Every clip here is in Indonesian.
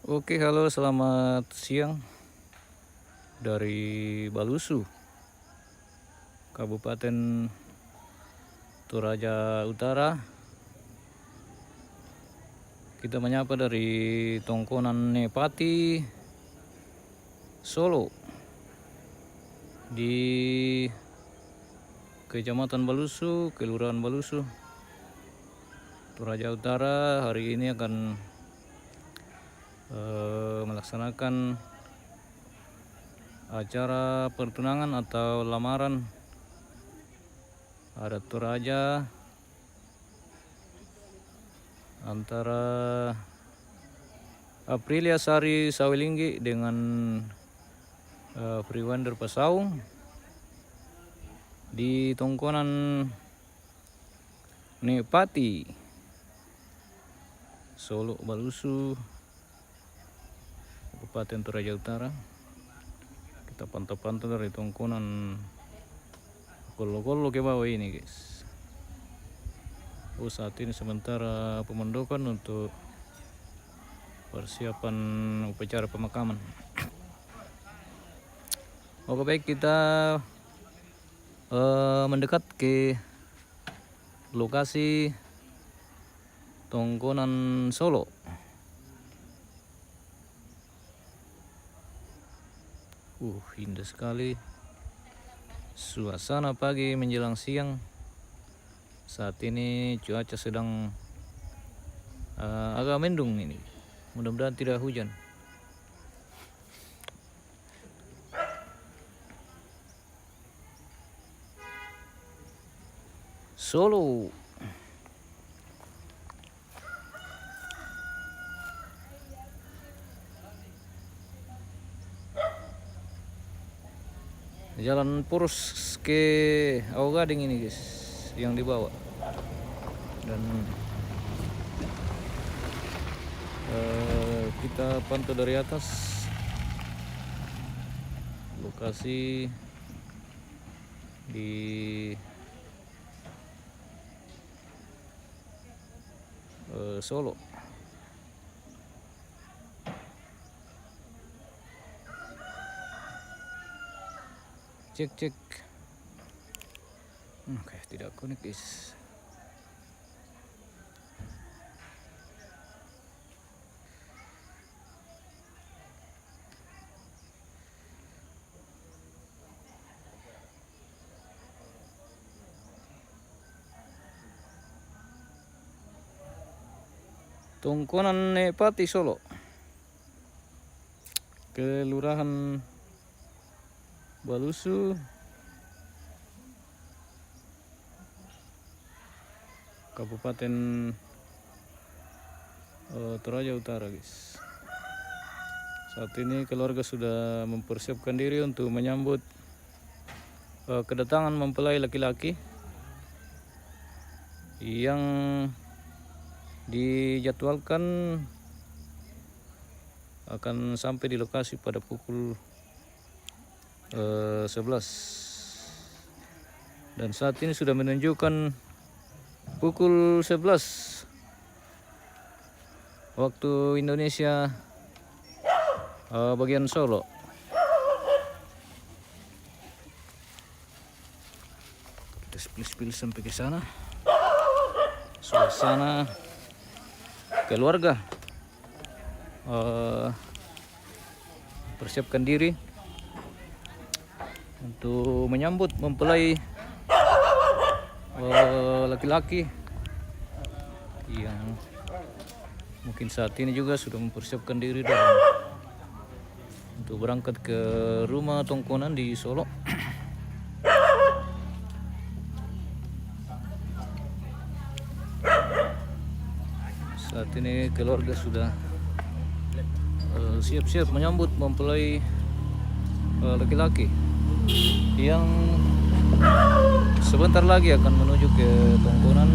Oke, halo, selamat siang dari Balusu, Kabupaten Toraja Utara. Kita menyapa dari Tongkonan Nepati, Solo, di Kecamatan Balusu, Kelurahan Balusu, Toraja Utara. Hari ini akan melaksanakan acara pertunangan atau lamaran adat Toraja antara Aprilia Sari Sawilinggi dengan Friwander Pasaung di Tongkonan Nepati, Solo, Balusu, Kabupaten Toraja Utara. Kita pantau-pantau dari Tongkonan Golo-golo ke bawah ini, guys. Saat ini sementara pemondokan untuk persiapan upacara pemakaman. Oke, baik, kita mendekat ke lokasi Tongkonan Solo. Indah sekali suasana pagi menjelang siang. Saat ini cuaca sedang agak mendung ini. Mudah-mudahan tidak hujan. Solo. Jalan Purus ke Aogading ini, guys, yang dibawa. Dan kita pantau dari atas lokasi di Solo. Cek. Oke, tidak connect, guys. Tongkonan Nepati, Solo, Kelurahan Balusu, Kabupaten Toraja Utara, guys. Saat ini keluarga sudah mempersiapkan diri untuk menyambut kedatangan mempelai laki-laki yang dijadwalkan akan sampai di lokasi pada pukul 11. Dan saat ini sudah menunjukkan pukul 11 waktu Indonesia bagian Solo. Kita spill sampai ke sana. Suasana keluarga persiapkan diri untuk menyambut mempelai laki-laki yang mungkin saat ini juga sudah mempersiapkan diri dalam untuk berangkat ke rumah Tongkonan di Solo. Saat ini keluarga sudah siap-siap menyambut mempelai laki-laki yang sebentar lagi akan menuju ke Tongkonan.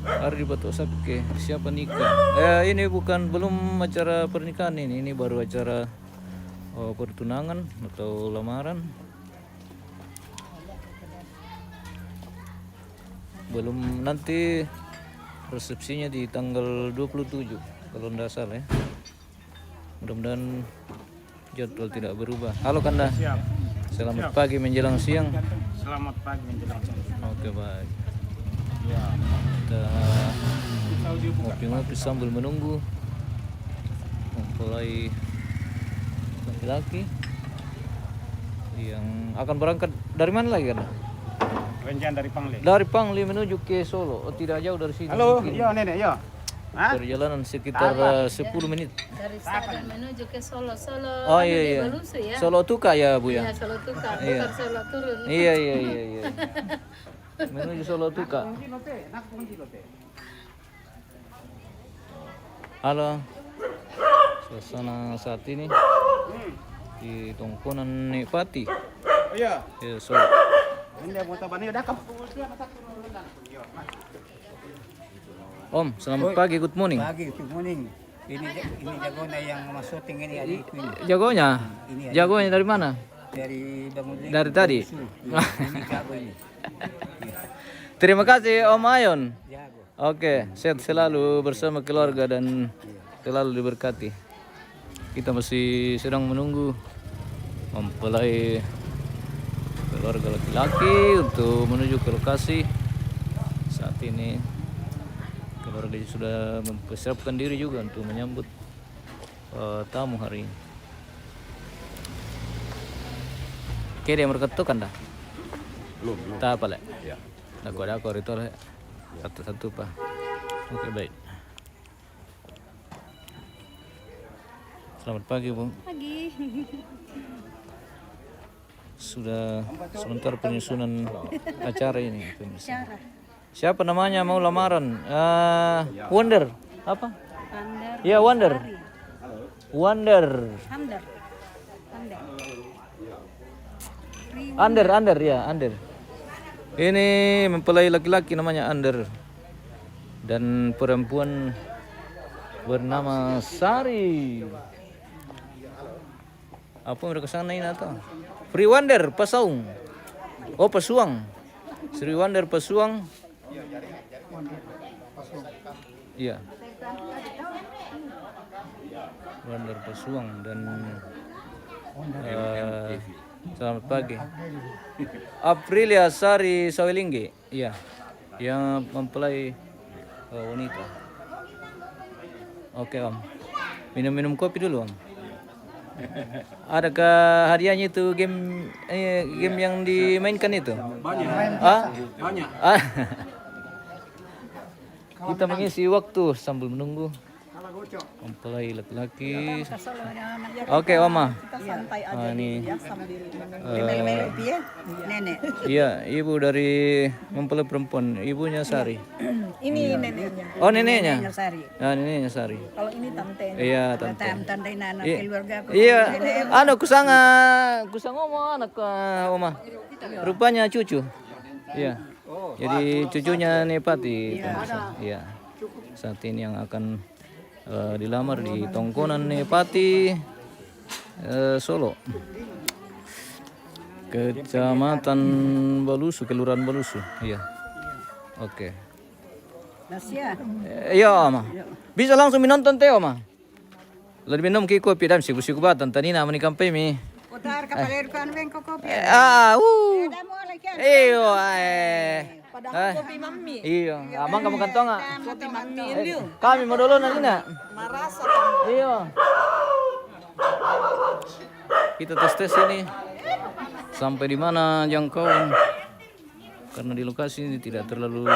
Hari Batu Sapi, siapa nikah? Ini belum acara pernikahan ini baru acara pertunangan atau lamaran. Belum, nanti resepsinya di tanggal 27 kalau tidak salah ya. Mudah-mudahan jadwal tidak berubah. Halo Kanda. Siap. Selamat pagi menjelang siang. Selamat pagi menjelang siang. Oke, baik. Ya. Kita ngopi-ngopi sambil menunggu mempelai laki-laki yang akan berangkat dari mana lagi kan? Rencan dari Pangli. Dari Pangli menuju ke Solo. Oh, tidak jauh dari sini. Halo, Mungkin iya nenek, iya. Hah? perjalanan sekitar 10 menit. Dari stadion menuju ke Solo. Solo Oh ada iya di iya. Balusu ya. Solo Tuka ya Bu ya? Iya, Solo Tukar, Iya. bukan Solo turun. Iya iya iya iya. Menuju Solo Tuka. Halo. Suasana saat ini di Tongkonan Nepati. Iya. Ya, Solo. Ini mau taban udah kamu. Om, selamat pagi, good morning. Pagi, good morning. Ini jagonya yang mau syuting ini adikku ini. Jagonya? Ini Jagonya dari mana? dari Bangun Link. Dari tadi? Ini jago ini. Terima kasih Om Ayon. Jago. Oke, sehat selalu bersama keluarga dan selalu diberkati. Kita masih sedang menunggu mempelai keluarga laki-laki untuk menuju ke lokasi. Saat ini keluarga sudah mempersiapkan diri juga untuk menyambut tamu hari ini. Oke, dia merketukan dah. Belum. Tak apa lah. Ya. Aku itu lah. Satu-satu pak. Oke, baik. Selamat pagi Bu. Pagi. Sudah sebentar penyusunan acara ini. Pemirsa. Siapa namanya mau lamaran? Wonder. Apa? Ander. Ya Wonder. Wonder. Ander. Ander ya Ander. Ini mempelai laki-laki namanya Ander dan perempuan bernama Sari. Apa mereka sana ini atau? Free Wonder Pasaung. Oh Pasuang. Sri Wonder Pasuang. Iya. Wonder Pasuang dan selamat pagi. Aprilia Sari Sawilinggi. Iya. Yang mempelai wanita. Oke Om. Minum-minum kopi dulu Om. Adakah hadiahnya itu game yang dimainkan itu? Banyak. Ah? Banyak. Ah. Kita mengisi waktu sambil menunggu mempelai laki-laki. Oke Oma. Santai aja Ini ya sambil menunggu ya nenek. iya ibu dari mempelai perempuan, ibunya Sari. Ini neneknya. Oh neneknya. Neneknya Sari. Nah neneknya Sari. Kalau ini tante. Iya tante. Tante anak Iya. keluarga aku. Iya, anu kusanga ngomong anak Oma. Rupanya cucu. Iya. Jadi cucunya Nepati. Iya. Saat ini yang akan dilamar di Tongkonan Nepati, Solo. Kecamatan Balusu, Kelurahan Balusu. Iya. Oke. Nasya. Iya, Oma. Bisa langsung minonton teh, Oma. Lebih minum ki kopi dan siku-siku batan tadi nama ni kampai mi. Utar kapaler kan wen kopi. Damo lagi. Iyo, Padahal kopi mami. Iyo, abang kamu kantong ah. Kopi mami ini. Kami mau dulu nanti nak. Marasa. Iyo. Kita tes ini sampai di mana jangkauan karena di lokasi ini tidak terlalu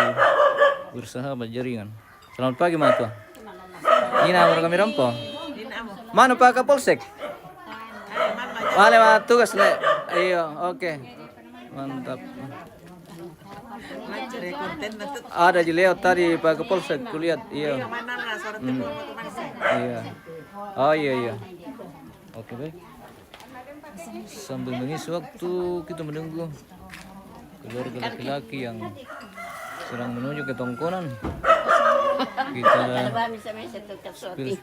bersahabat jaringan. Selamat pagi Matua. Ini nama kami rampo. Mana Pak Kapolsek? Wale tugas le. Iyo, oke. Mantap. Ada Jileo tadi Pak Kapolsek kulihat. Iya. Iya. Oh iya. Oke baik. Sambil mengisi waktu kita menunggu keluarga laki-laki yang sedang menuju ke Tongkonan. Kita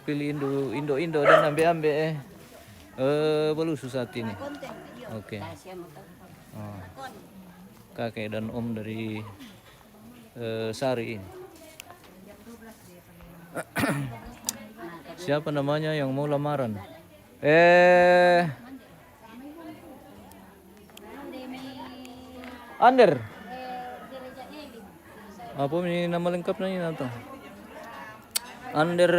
pilih Indo dan ambil Balusu saat ini. Oke. Oh. Kakek dan om dari Sari ini. Siapa namanya yang mau lamaran? Ander. Apa ini nama lengkapnya ini nanti? Ander.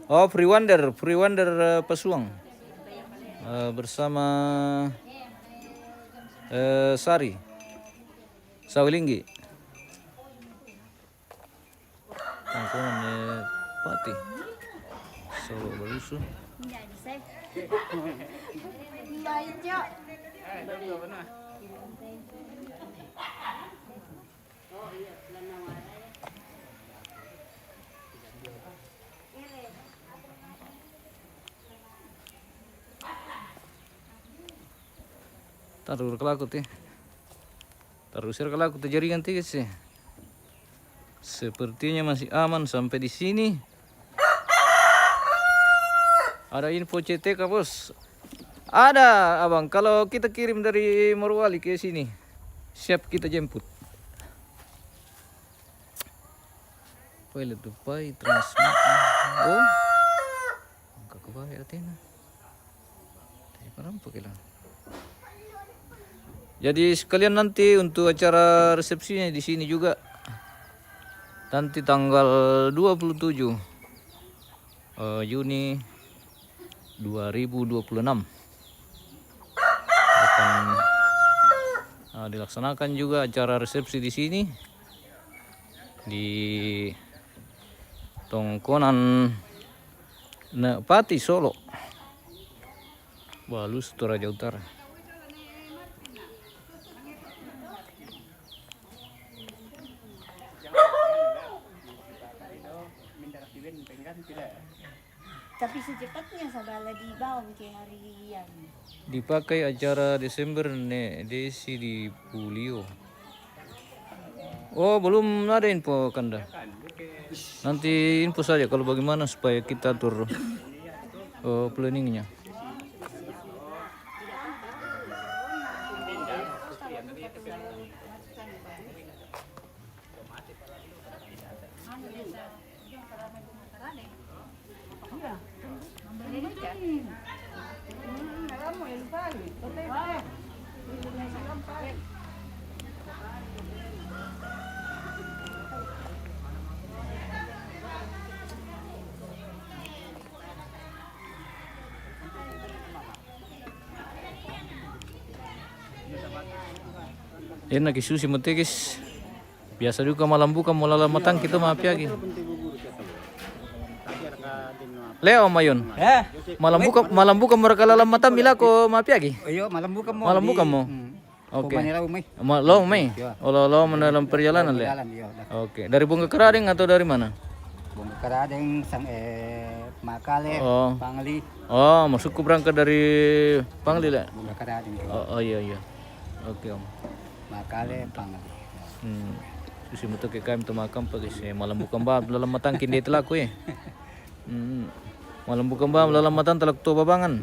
Oh, Free Wonder Pesuang. Bersama Sari Sawilinggi. Tangkungan Pati Solo Balusu. Taruh kelaku teh. Taruh usir kelaku teh jaringan tiga sih. Sepertinya masih aman sampai di sini. Ada info CTK bos. Ada abang. Kalau kita kirim dari Morowali ke sini, siap kita jemput. Pilot Dubai transmit. Oh, angka kebaya Athena. Tadi perampok hilang. Jadi sekalian nanti untuk acara resepsinya di sini juga. Nanti tanggal 27 Juni 2026 akan dilaksanakan juga acara resepsi di sini di Tongkonan Pati Solo, Balus, Toraja Utara. Tapi secepatnya sabala di bawah ke hari yang Dipakai acara Desember nek Desi di Pulio. Oh, belum ada info Kanda. Nanti info saja kalau bagaimana supaya kita atur planningnya. Enak susi mutekis. Biasa juga malam buka mulai matang kita maaf ya lagi. Leo Mayon. Malam buka mereka lalam mata mila ko maaf ya lagi. Ayo malam buka mo. Malam buka mo. Oke. Lo Mei. Lo dalam perjalanan le. Oke. Dari Bunga Kerading atau dari mana? Bunga Kerading sang Makale, Pangli. Oh, masukku berangkat dari Pangli le. Bunga Kerading. Oh iya. Oke Om. Makale, Pangli. Susi mutu ke kami tu makam pagi saya malam bukan bab dalam matang kini telak we. Malam bukan bab dalam matang telak tu babangan.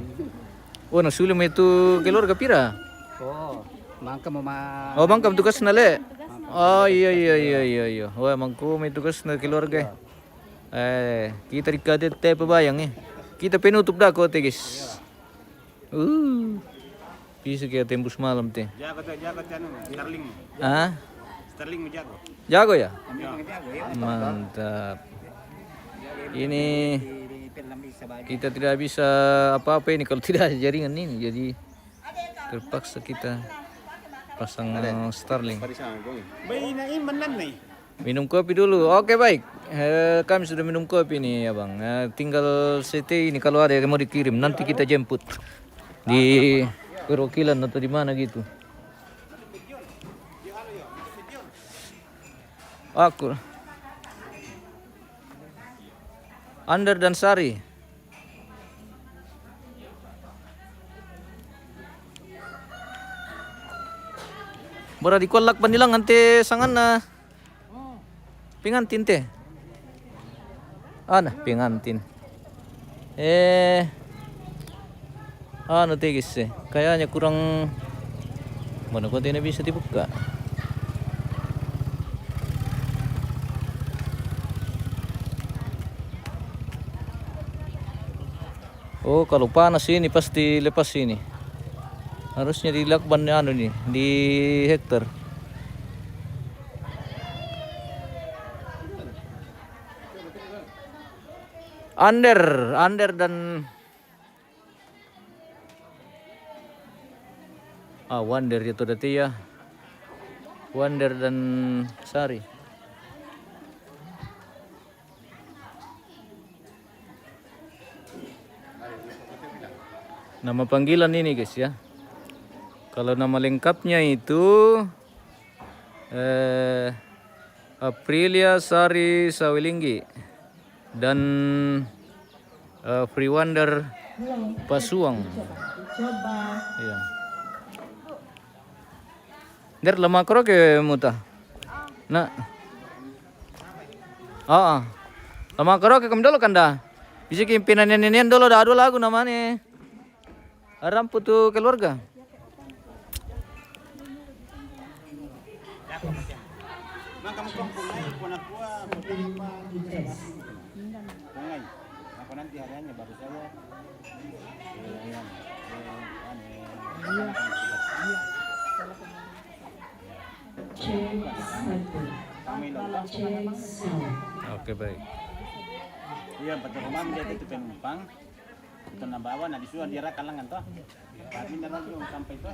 Oh nasulim itu keluarga pira. Oh, mangka mo Oh bangkam tugas nale. Oh iya. Oh mangku may tugas na keluarga. Kita dikadet te pabayang Kita penutup dah ko tegis. Bisa kayak tembus malam teh. Jago Sterling. Sterling menjago. Jago ya? Mantap. Ini kita tidak bisa apa-apa ini kalau tidak ada jaringan ini. Jadi terpaksa kita pasang Starlink. Minum kopi dulu. Oke baik. Kami sudah minum kopi nih ya bang. Tinggal CT ini kalau ada yang mau dikirim nanti kita jemput di perwakilan atau di mana gitu. Aku Ander dan Sari. Bora dikolak panilang ante sangan na pingantin teh. Ana pingantin. Ano tigis eh. Kayaknya kurang mana kontainer bisa dibuka. Oh, kalau panas ini pasti lepas ini. Harusnya di lakban anu nih, di hektar. Under dan Wander itu berarti ya. Wander dan Sari. Nama panggilan ini guys ya. Kalau nama lengkapnya itu Aprilia Sari Sawilinggi dan Free Wonder Pasuang. Iya. Der lama kro ke muta. Nah. Lama kro ke dulu kan dah. Bisa kimpinan ini dulu dah dulu lagu namanya. Aram putu keluarga. Mang kamu kumpul naik punak gua apa? Jangan. Apa nanti hariannya baru saya. Oke baik. Iya betul rumah dia itu penumpang. Itu bawa nah disuruh dia kalangan toh. Tapi ntar lagi orang sampai itu.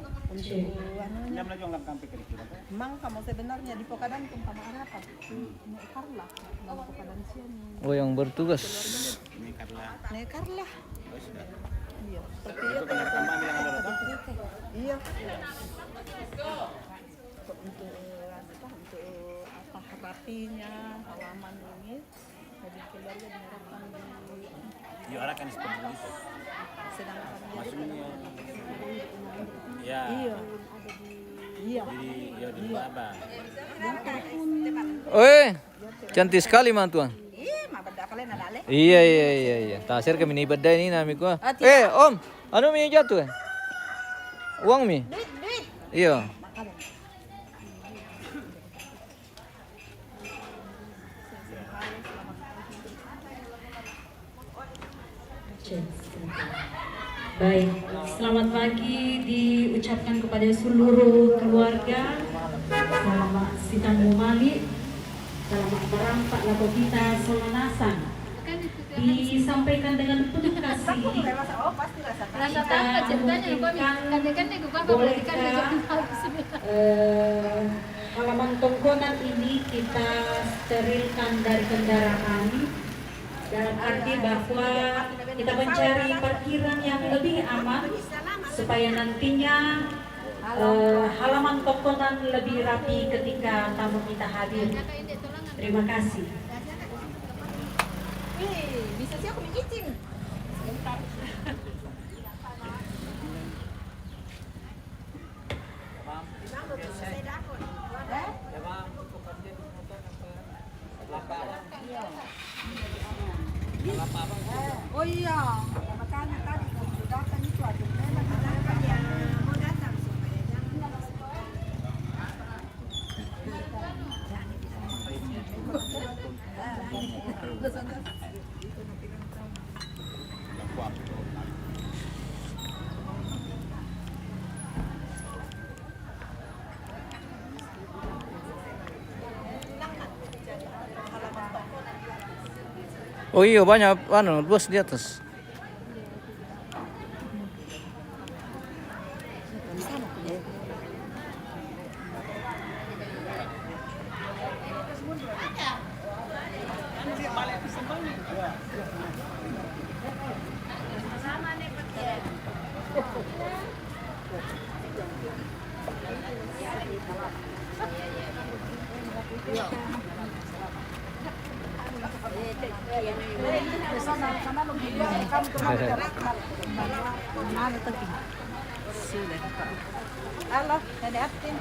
Jam lagi orang sampai ke situ. Mang kamu sebenarnya di Pokadan kumpama apa? Karla. Mau Pokadan sini. Oh yang bertugas. Ini Carla. Karla. Oh sudah. Iya. Tapi Itu kan ada kambang bilang ada toh. iya. Untuk apa rapinya halaman ini jadi keluarga diharapkan Di orang kan seperti itu. sedangkan Maksudnya. Ya. iya Di Baba. Oi, cantik sekali mantuan. iya mah benda kalian ada le Iya. Tasir kami ni badai ni nami ko. Om, ano mi jatuh? Uang mi? duit Iya. Baik, selamat pagi diucapkan kepada seluruh keluarga. Selamat Sitang Mumali, selamat Barampak Lakopita Solanasan. Disampaikan dengan penuh kasih. Rasa apa ceritanya kan Bolehkah halaman tongkonan ini kita sterilkan dari kendaraan, dalam arti bahwa kita mencari parkiran yang lebih aman supaya nantinya halaman tongkonan lebih rapi ketika tamu kita hadir. Terima kasih. bisa sih aku mengicing sebentar oh iya makanya tadi kalau datang itu ada yang mau datang supaya jangan Oh iya banyak bos di atas. Halo, ada Atin.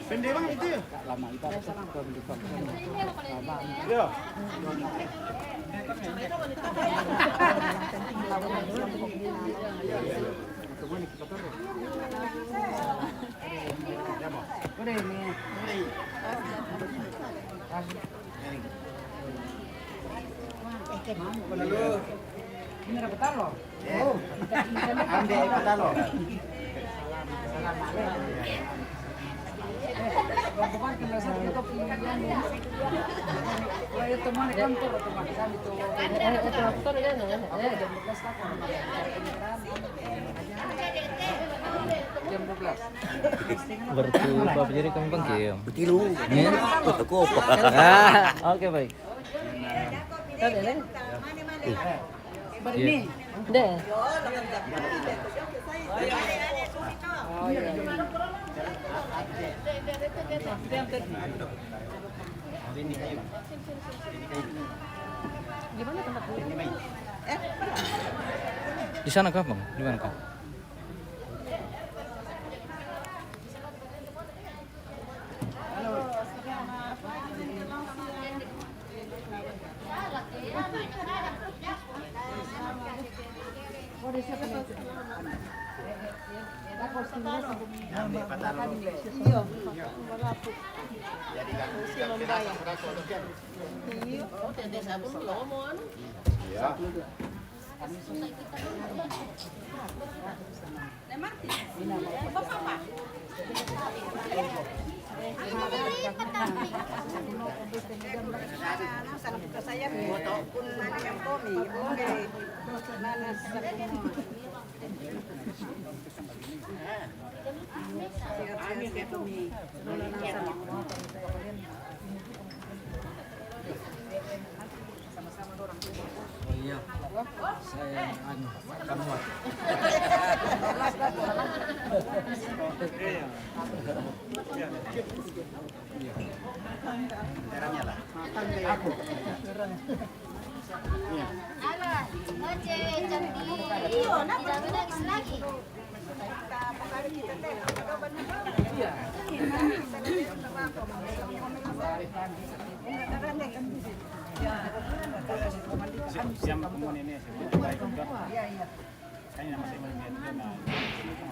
Pendek banget itu ya. Lama ibarat sebelum divaksin. Yo. Ini rebutan loh. Ambil ikutan lo. Bukan kena sakit itu pilihan ya. Kalau itu teman kantor teman kan itu. Itu rebutan ya. Jam 12. Bertumpah jadi kami panggil. Betilu. Ya. Aku apa? Oke baik. Ini. Deh. Di sana kah bang? Di mana kah? Saya foto pun yang komi, oke. Nanas Oh iya. Saya kamu. Aku. Alah, oce cantik. Iyo, tidak menangis lagi. Siang kemudian ini baik juga. Kayaknya nama saya melihat dia nah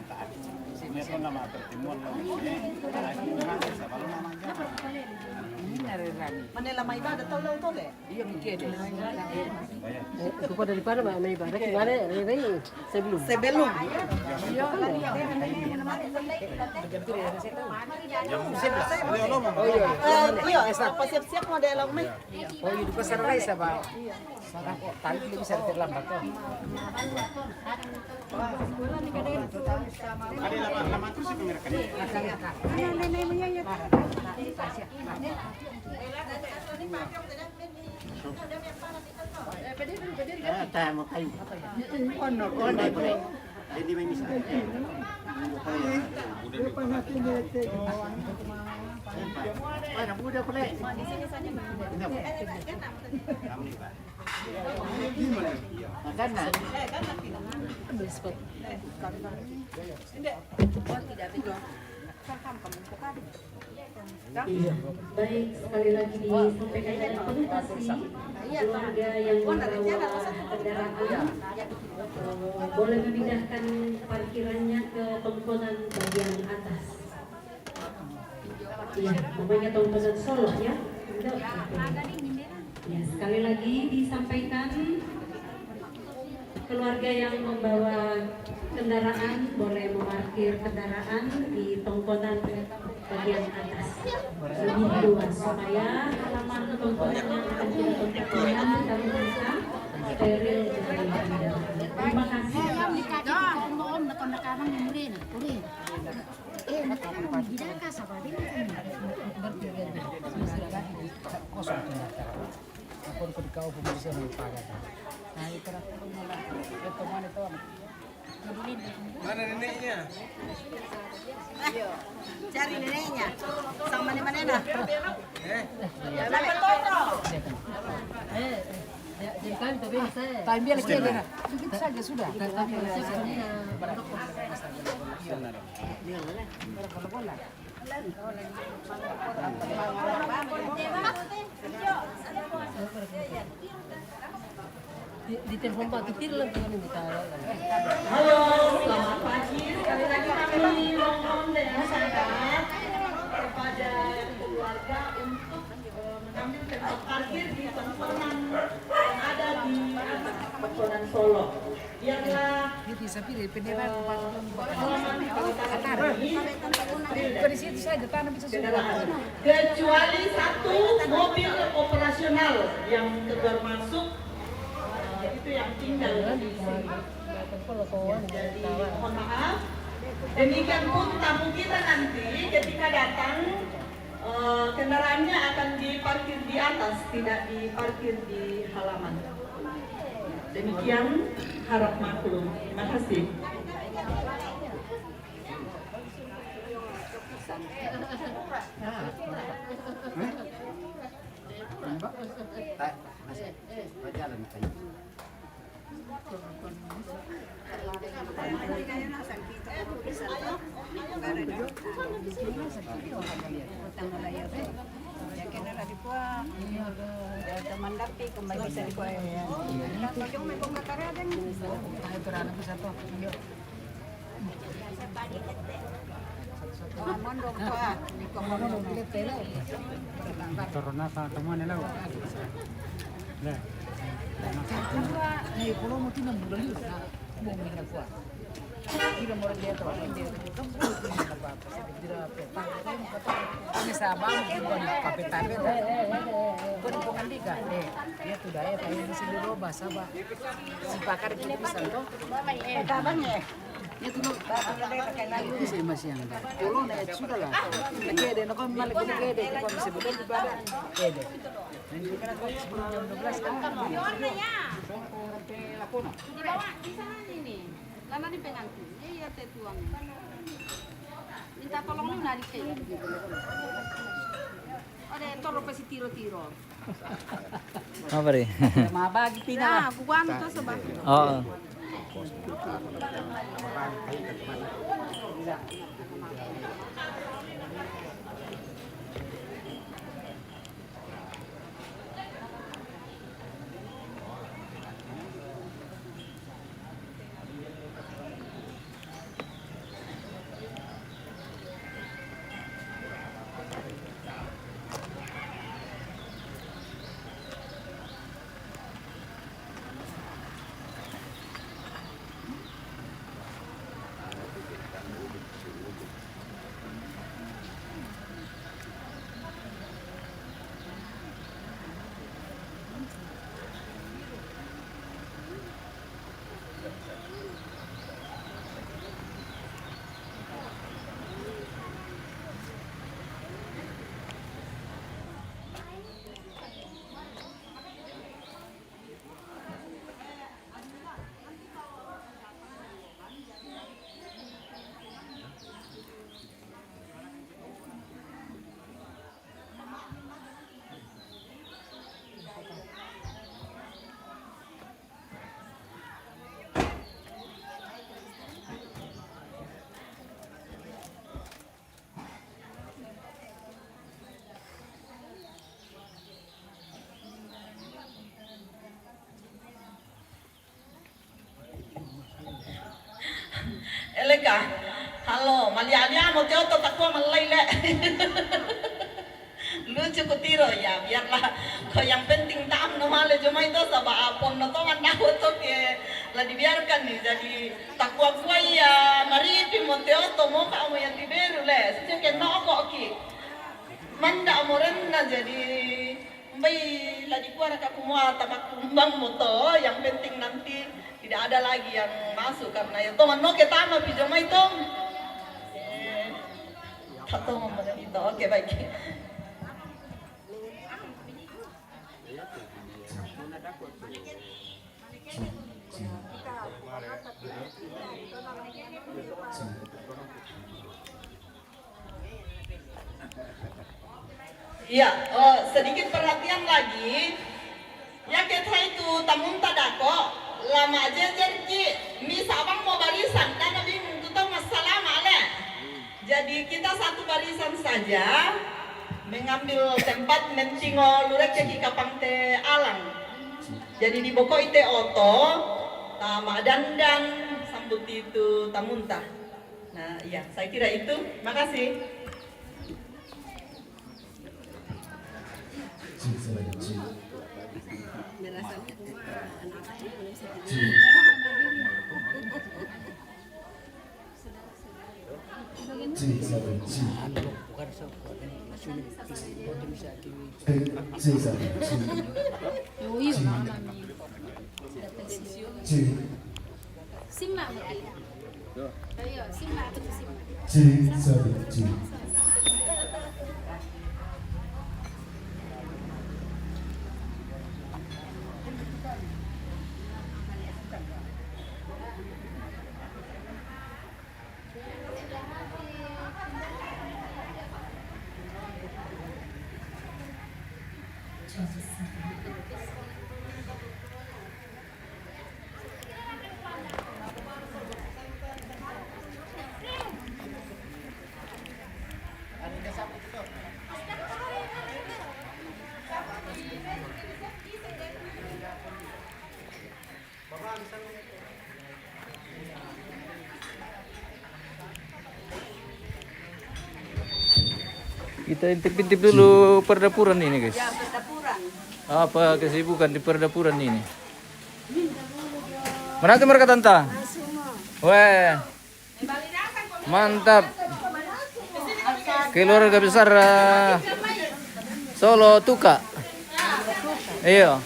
taat. Ini pun nama pertemuan lo. Lagi mana siapa lo namanya? Manila may ibadah tol eh. Iya mungkin. Kepada dari mana Mbak May ibadah gimana? Ini sebelum. Sebelum. Iya, siap-siap mo dahil ako may. Oh iya di pasar rai sama. Sarang kok tali lebih bisa terlambat kok. Ada lama terus sih pemirsa ini. Ano, nanay mo yan. Tayo mo kayo. Hindi may misa. Ay, nabuda pala eh. Makan na. Baik, sekali lagi disampaikan dari penutasi keluarga yang membawa kendaraan boleh memindahkan parkirannya ke tongkonan bagian atas. Ya, namanya tongkonan Solo ya. Ya, sekali lagi disampaikan keluarga yang membawa kendaraan boleh memarkir kendaraan di tongkonan bagian atas. Lebih luas supaya halaman tongkonan yang akan kita tongkonan kami bisa steril dari kendaraan. Terima kasih. Kosong tindakan. Aku di kau pemirsa yang pakai. Nah itu lah. Itu mana itu? Mana neneknya? Cari neneknya. Sang mana-mana na. Jadi kan itu biasa. Time biar kita sedikit saja sudah. Di telepon Pak Kitir lah dengan kita. Halo, selamat pagi. Sekali lagi kami mohon dan masyarakat kepada keluarga untuk mengambil tempat parkir di tongkongan yang ada di Tongkonan Solo. Biarlah Itu sapi dari penderan halaman ini di situ saja tanam bisa sudah. kecuali satu mobil operasional yang keluar masuk itu yang tinggal di sini. Jadi mohon maaf. Demikian pun tamu kita nanti ketika datang kendaraannya akan diparkir di atas, tidak diparkir di halaman. Demikian harap maklum. Terima kasih. Jalan kayu. Corona sa teman nila. Lah. Nih kalau mau tinam bulan itu, mau minta kuat. Tidak mau dia tahu dia apa apa. Tidak petang. Ini sabang bukan kapetan. Bukan pengandika. Dia sudah ya kayak di sini roba sabah. Si pakar itu bisa tuh. Kabarnya. Itu bisa masih yang ada. Kalau naik sudah lah. Kede, nak malah kede. Kalau bisa betul di badan. Kede. Dan juga kan sebelum jam 12 kan. Dibawa di sana ini. Lama di pengantin. Iya teh tuang. Minta tolong lu narik teh. Ada toro pesi tiro-tiro. Apa deh? Ma bagi Nah, bukan itu sebab. Oh. Eleka, halo, malianya mau teoto takwa malai le. Lucu kutiro ya, biarlah. Kau yang penting tam no male cuma itu sabah apon no tongan tahu tuh ke lah dibiarkan nih jadi takwa kuai ya. Mari pi mau teoto mau kamu yang diberu le. Sejak no kok ki. Manda amorenna jadi bayi lah dikuara kakumua tabak kumbang moto. Yang penting nanti tidak ada lagi yang masuk karena itu no kita mah pijama itu. Tato ngomong itu, oke baik. Iya, sedikit perhatian lagi. Ya kita itu tamun tadako lama aja jadi mi sabang mau barisan dan nabi itu tahu masalah malah Jadi kita satu barisan saja mengambil tempat mencingo lurek ceki kapang te alang. Jadi di boko ite oto, tama dandan sambut itu tamuntah. Nah, iya, saya kira itu. Makasih. Simma mati. Ayo, simma betul simma. Kita intip-intip dulu perdapuran ini guys. Ya, perdapuran. Apa kesibukan di perdapuran ini? Mana tuh mereka tanta? Weh, mantap. Keluarga besar Solo Tuka. Iyo,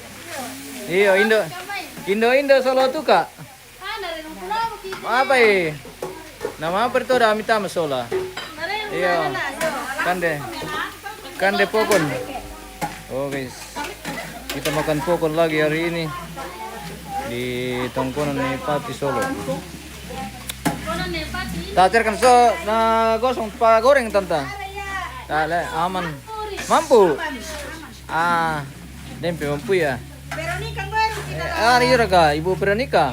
iyo Indo Solo Tuka. Apa ini? Nama apa itu ada Amita Masola? Iyo, Kande pokon. Oh guys, kita makan pokon lagi hari ini di tongkonan Pati Solo. Tak kan na gosong pa goreng tanta. Dale, aman. Mampu. Dempe mampu ya. Veronica baru kita. Iya ka, Ibu Veronica.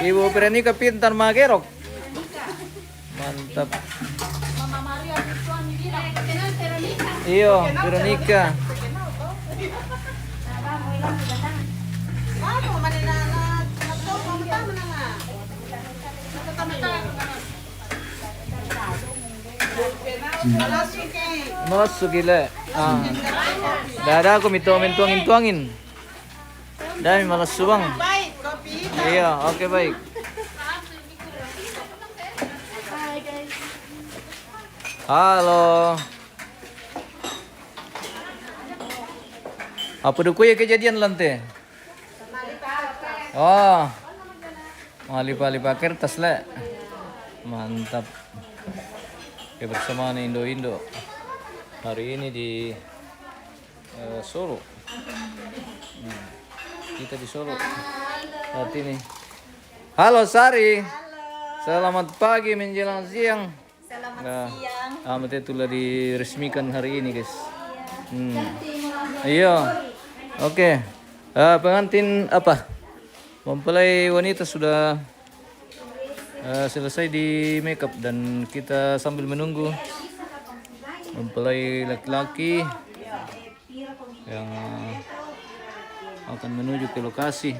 Ibu Veronica pintar magerok. Mantap. Mama Maria Tuan bilang, kenal Veronica. Iyo, Veronica. Ano manina na to pamutama na nga. Masuk gila. Dada aku tuangin. Dami malas subang. Baik, kopi. Iya, oke baik. Halo. Apa duku ya kejadian lante? Oh. Malipa kertas le. Mantap. Kebersamaan Indo. Hari ini di Solo. Kita di Solo. Saat ini. Halo Sari. Selamat pagi menjelang siang. Selamat siang. Amat itulah diresmikan hari ini guys. Iya. Oke. Pengantin apa? Mempelai wanita sudah selesai di makeup dan kita sambil menunggu mempelai laki-laki yang akan menuju ke lokasi.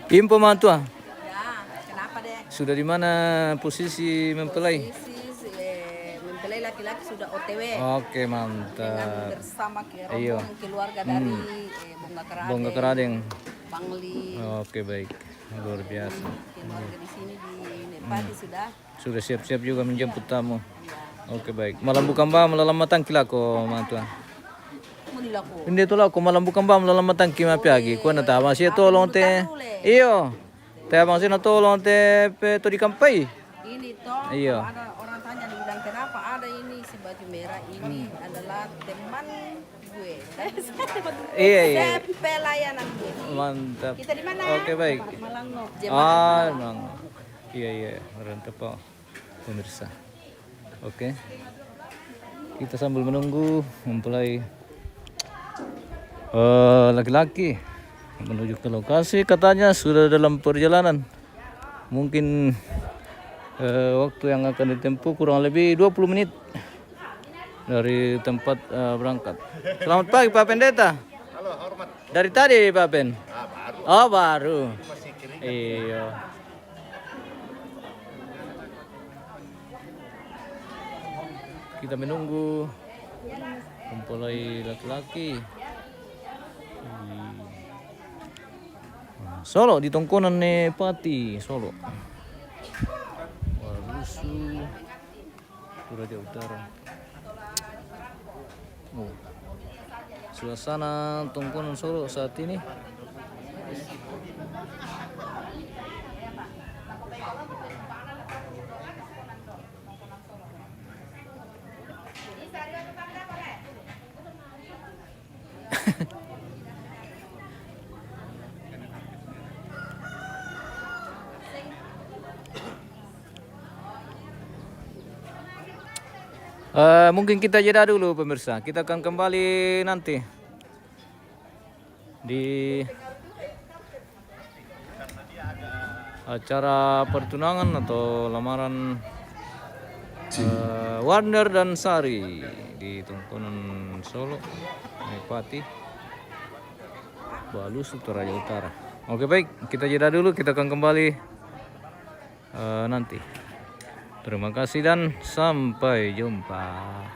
Info mantua. Ya, kenapa deh? Sudah di mana posisi mempelai? Mempelai laki-laki sudah OTW. Oke, mantap. Dengan bersama Iyo. rombongan keluarga dari Bongga Keradeng. Bangli. Oke, baik. Luar biasa. Keluarga di sini di Nepati sudah. Sudah siap-siap juga menjemput tamu. Oke, baik. Malam bukan ba melalamatan kilako mantua. Mudilaku. Hindi to ko malam bukan ba melalamatan kimapiagi. Ko na tama siya tolong te. Iyo. Te abang siya natolong te pe to di kampay. Ini toh Iyo. ada orang tanya Iya, iya. Pelayanan ini. Mantap. Kita di mana? Oke, baik. Malangno. Memang. Iya, iya, mantap Pak pemirsa. Oke. Kita sambil menunggu mempelai laki-laki menuju ke lokasi, katanya sudah dalam perjalanan. Mungkin waktu yang akan ditempuh kurang lebih 20 menit dari tempat berangkat. Selamat pagi Pak Pendeta. Halo, hormat. Dari tadi Pak Pen? Baru. Oh baru. Masih kering. Iya. Kita menunggu mempelai laki-laki. Solo di Tongkonan Pati, Solo. Walusu, Toraja Utara. Oh. Suasana Tongkonan Solo saat ini. Mungkin kita jeda dulu pemirsa. Kita akan kembali nanti di acara pertunangan atau lamaran Warner dan Sari di Tongkonan Solo, Pati, Balus, Toraja Utara. Oke baik, kita jeda dulu. Kita akan kembali nanti. Terima kasih dan sampai jumpa.